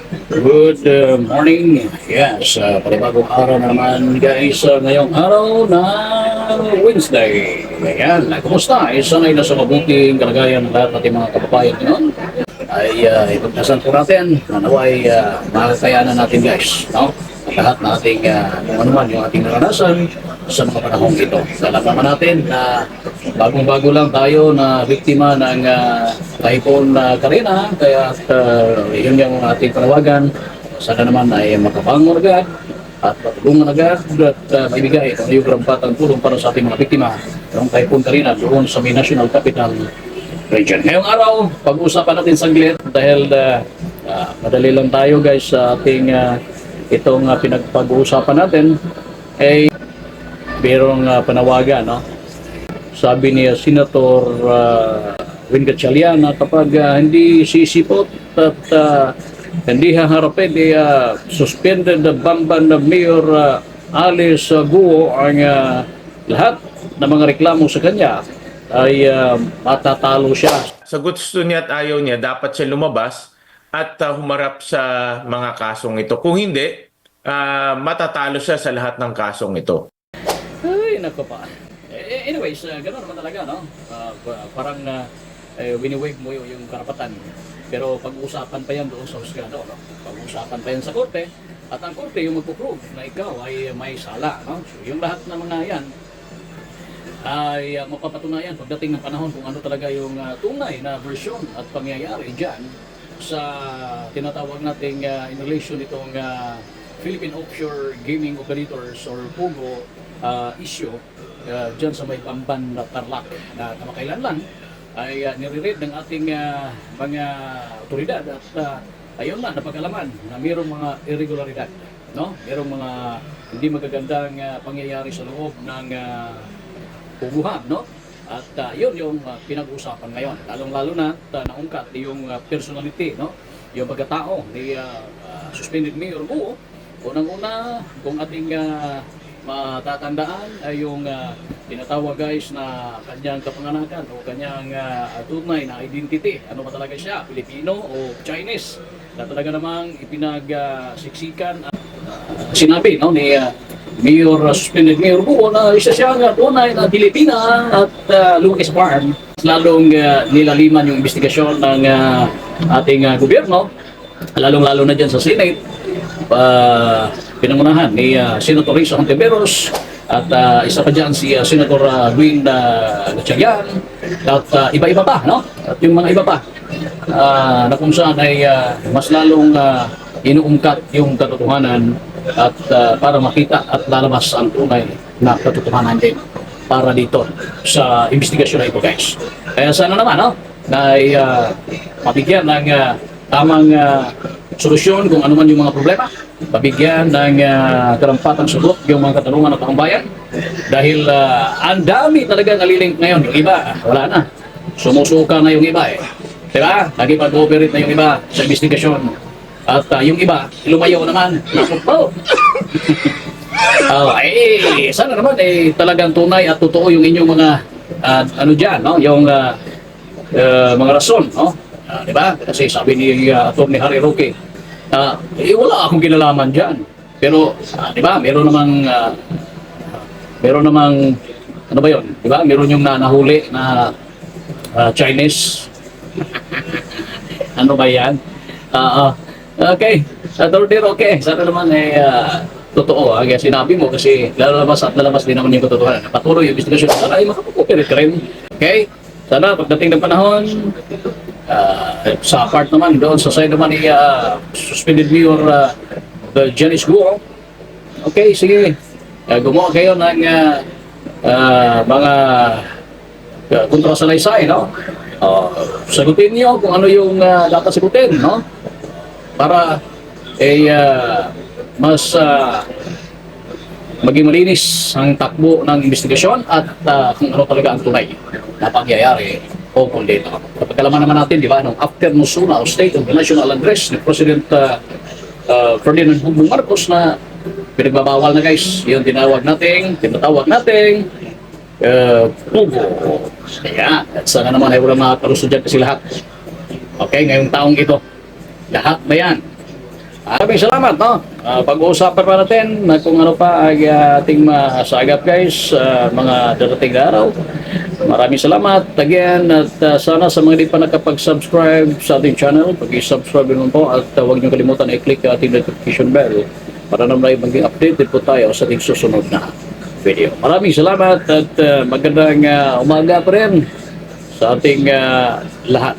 Good morning. Yes, panibagong araw naman guys. Ngayong araw na Wednesday. Ayan, kumusta? Isa ngayon na sa mabuting kalagayan ng lahat nating mga kababayan ngayon. Ay ipagdasan po natin na naway makakayanan natin guys. No? Ang lahat na ating kung ano man yung ating naranasan sa mga panahong ito. Alam naman natin na bagong-bago lang tayo na biktima ng Typhoon Karina, kaya yun yung ating panawagan. Sana naman ay makabangon agad at matulungan agad at maibigay kung yung karampatang tulong para sa ating mga biktima ng Typhoon Karina doon sa may National Capital Region. Ngayong araw, pag-uusapan natin saglit dahil madali lang tayo guys sa ating itong pinagpag-uusapan natin ay merong panawagan, no? Sabi ni Senator Win Gatchalian na kapag hindi sisipot at hindi haharapin suspended the Bamban na Mayor Alice Guo ang lahat ng mga reklamo sa kanya ay matatalo siya. Sa gusto niya at ayaw niya, dapat siya lumabas at humarap sa mga kasong ito. Kung hindi, matatalo siya sa lahat ng kasong ito. Ay, nako pa. Anyways, gano'n naman talaga, no? Parang wini-wave mo yung karapatan. Pero pag-uusapan pa yan doon sa husgado, no? Pag-uusapan pa yan sa korte. At ang korte yung magpuprove na ikaw ay may sala, no? So, yung lahat ng mga yan ay mapapatunayan pagdating ng panahon kung ano talaga yung tunay na version at pangyayari dyan sa tinatawag nating in relation itong Philippine Offshore Gaming Operators or POGO issue dyan sa may Bamban na Tarlac na kamakailan lang ay nire-read ng ating mga otoridad at ayun na napag-alaman na mayroong mga irregularidad, no? Mayroong mga hindi magagandang pangyayari sa loob ng puguhan, no? At yun yung pinag-uusapan ngayon. Lalong-lalo na naungkat yung personality, no? Yung pagkatao ni suspended Mayor Guo. Unang-una, kung ating matatandaan ay yung tinatawag guys na kanyang kapanganakan o kanyang tunay na identity. Ano ba talaga siya? Pilipino o Chinese? Na talaga namang ipinagsiksikan sinabi, no, ni Mayor suspended Mayor Guo na isa siyang tunay na Pilipina at lumaki sa farm. Lalong nilaliman yung investigasyon ng ating gobyerno, lalong-lalo na dyan sa Senate, pinangunahan ni Senator Risa Hontiveros at isa pa dyan si Senator Win Gatchalian at iba-iba pa, no? At yung mga iba pa na kung saan ay mas lalong inuungkat yung katotohanan at para makita at lalabas ang tunay na katotohanan din para dito sa investigasyon na ito guys. Kaya sana naman, no, na mabigyan ng tamang solusyon kung ano man yung mga problema, mabigyan ng karampatang sagot yung mga katanungan ng taong bayan dahil ang dami talagang nalilink ngayon. Yung iba, wala na, sumusuka na yung iba diba? Nagipag-cooperate na yung iba sa investigasyon. At yung iba, lumayo naman. Naku sana naman talagang tunay at totoo yung inyong mga ano dyan, no? Yung mga rason, no? Di ba? Kasi sabi ni Atty. Harry Roque, wala akong kinalaman dyan. Pero, di ba? Meron namang, ano ba yun? Di ba? Meron yung nahuli na Chinese. Ano ba yan? Okay, Atty. Roque, sana naman totoo kaya sinabi mo kasi lalabas at lalabas din naman yung katotohanan. Patuloy yung investigasyon. Sana ay makapag-cooperate ka rin. Okay? Sana pagdating ng panahon, sa part naman doon, sa side naman ni suspended Mayor Janice Guo. Okay, sige. Gumawa kayo ng mga kontrasalaysay, no? Sagutin niyo kung ano yung dapat sagutin, no? Para mas maging malinis ang takbo ng investigasyon at kung ano talaga ang tunay na pangyayari o kung dito. Kapagkalaman naman natin, di ba, nung after Musuna o State of the National Address ni President Ferdinand Bongbong Marcos na pinagbabawal na guys, yung tinatawag nating Pugo. Kaya, at sana naman ay walang makakaluso dyan kasi lahat. Okay, ngayong taong ito, lahat na yan Maraming salamat, no? Pag-uusapan pa natin na kung ano pa ay ating masagap, guys, mga darating na araw. Maraming salamat again at sana sa mga di pa nakapag-subscribe sa ating channel, pag-subscribe naman po at huwag niyo kalimutan i-click ang ating notification bell para naman ay maging updated po tayo sa ating susunod na video. Maraming salamat at magandang umaga pa rin sa ating lahat.